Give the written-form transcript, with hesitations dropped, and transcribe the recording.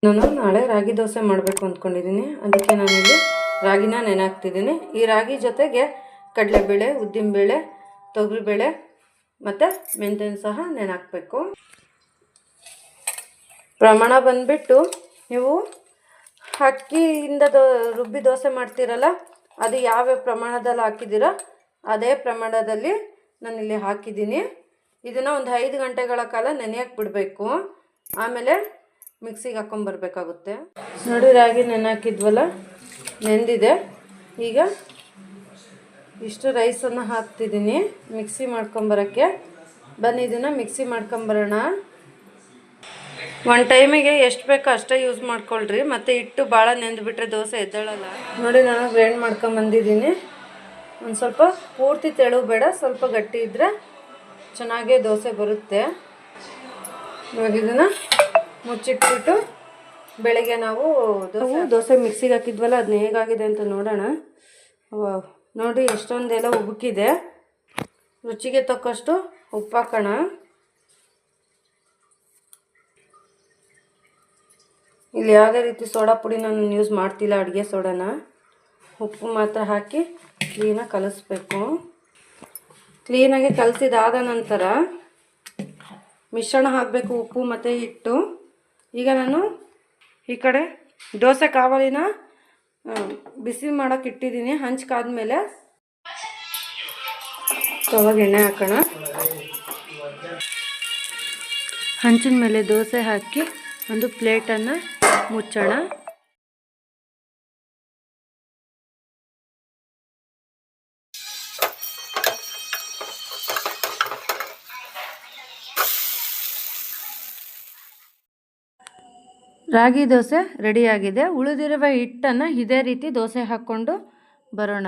ನಾನು ನಾಳೆ ರಾಗಿ ದೋಸೆ ಮಾಡಬೇಕು ಅಂದ್ಕೊಂಡಿದ್ದೀನಿ. ಅದಕ್ಕೆ ನಾನಿಲ್ಲಿ ರಾಗಿನ ನೆನೆ ಹಾಕ್ತಿದ್ದೀನಿ. ಈ ರಾಗಿ ಜೊತೆಗೆ ಕಡಲೆಬೇಳೆ, ಉದ್ದಿನಬೇಳೆ, ತೊಗರಿಬೇಳೆ ಮತ್ತು ಮೆಂತ್ಯನ ಸಹ ನೆನೆ ಹಾಕಬೇಕು. ಪ್ರಮಾಣ ಬಂದುಬಿಟ್ಟು ನೀವು ಅಕ್ಕಿಯಿಂದ ರುಬ್ಬಿ ದೋಸೆ ಮಾಡ್ತೀರಲ್ಲ, ಅದು ಯಾವ್ಯಾವ ಪ್ರಮಾಣದಲ್ಲಿ ಹಾಕಿದ್ದೀರೋ ಅದೇ ಪ್ರಮಾಣದಲ್ಲಿ ನಾನಿಲ್ಲಿ ಹಾಕಿದ್ದೀನಿ. ಇದನ್ನು ಒಂದು 5 ಗಂಟೆಗಳ ಕಾಲ ನೆನೆಯಕ್ಕೆ ಬಿಡಬೇಕು. ಆಮೇಲೆ ಮಿಕ್ಸಿಗೆ ಹಾಕ್ಕೊಂಬರ್ಬೇಕಾಗುತ್ತೆ. ನೋಡಿ, ರಾಗಿ ನೆನೆ ಹಾಕಿದ್ವಲ್ಲ, ನೆಂದಿದೆ. ಈಗ ಇಷ್ಟು ರೈಸನ್ನು ಹಾಕ್ತಿದ್ದೀನಿ ಮಿಕ್ಸಿ ಮಾಡ್ಕೊಂಬರೋಕ್ಕೆ. ಬನ್ನಿ ಇದನ್ನು ಮಿಕ್ಸಿ ಮಾಡ್ಕೊಂಬರೋಣ. ಒಂದು ಟೈಮಿಗೆ ಎಷ್ಟು ಬೇಕೋ ಅಷ್ಟೇ ಯೂಸ್ ಮಾಡ್ಕೊಳ್ರಿ. ಮತ್ತು ಹಿಟ್ಟು ಭಾಳ ನೆಂದುಬಿಟ್ರೆ ದೋಸೆ ಎದ್ದೇಳಲ್ಲ. ನೋಡಿ, ನಾನು ಗ್ರೈಂಡ್ ಮಾಡ್ಕೊಂಬಂದಿದ್ದೀನಿ. ಒಂದು ಸ್ವಲ್ಪ ಪೂರ್ತಿ ತೆಳು ಬೇಡ, ಸ್ವಲ್ಪ ಗಟ್ಟಿ ಇದ್ದರೆ ಚೆನ್ನಾಗೇ ದೋಸೆ ಬರುತ್ತೆ. ಇವಾಗ ಇದನ್ನು ಮುಚ್ಚಿಟ್ಬಿಟ್ಟು ಬೆಳಗ್ಗೆ ನಾವು ದೋಸೆ ಮಿಕ್ಸಿಗೆ ಹಾಕಿದ್ವಲ್ಲ, ಅದನ್ನ ಹೇಗಾಗಿದೆ ಅಂತ ನೋಡೋಣ. ನೋಡಿ, ಎಷ್ಟೊಂದೆಲ್ಲ ಉಬುಕಿದೆ. ರುಚಿಗೆ ತಕ್ಕಷ್ಟು ಉಪ್ಪು ಹಾಕೋಣ. ಇಲ್ಲಿ ಯಾವುದೇ ರೀತಿ ಸೋಡಾ ಪುಡಿ ನಾನು ಯೂಸ್ ಮಾಡ್ತಿಲ್ಲ, ಅಡುಗೆ ಸೋಡಾನ. ಉಪ್ಪು ಮಾತ್ರ ಹಾಕಿ ಕ್ಲೀನಾಗಿ ಕಲಿಸ್ಬೇಕು. ಕ್ಲೀನಾಗಿ ಕಲಸಿದಾದ ನಂತರ ಮಿಶ್ರಣ ಹಾಕಬೇಕು, ಉಪ್ಪು ಮತ್ತು ಹಿಟ್ಟು. ಈಗ ನಾನು ಈ ಕಡೆ ದೋಸೆ ಕಾವಲಿನ ಬಿಸಿ ಮಾಡೋಕೆ ಇಟ್ಟಿದ್ದೀನಿ. ಹಂಚ್ಕಾದ್ಮೇಲೆ ತವಾಗ ಎಣ್ಣೆ ಹಾಕೋಣ. ಹಂಚಿನ ಮೇಲೆ ದೋಸೆ ಹಾಕಿ ಒಂದು ಪ್ಲೇಟನ್ನು ಮುಚ್ಚೋಣ. ರಾಗಿ ದೋಸೆ ರೆಡಿಯಾಗಿದೆ. ಉಳಿದಿರುವ ಹಿಟ್ಟನ್ನು ಇದೇ ರೀತಿ ದೋಸೆ ಹಾಕ್ಕೊಂಡು ಬರೋಣ.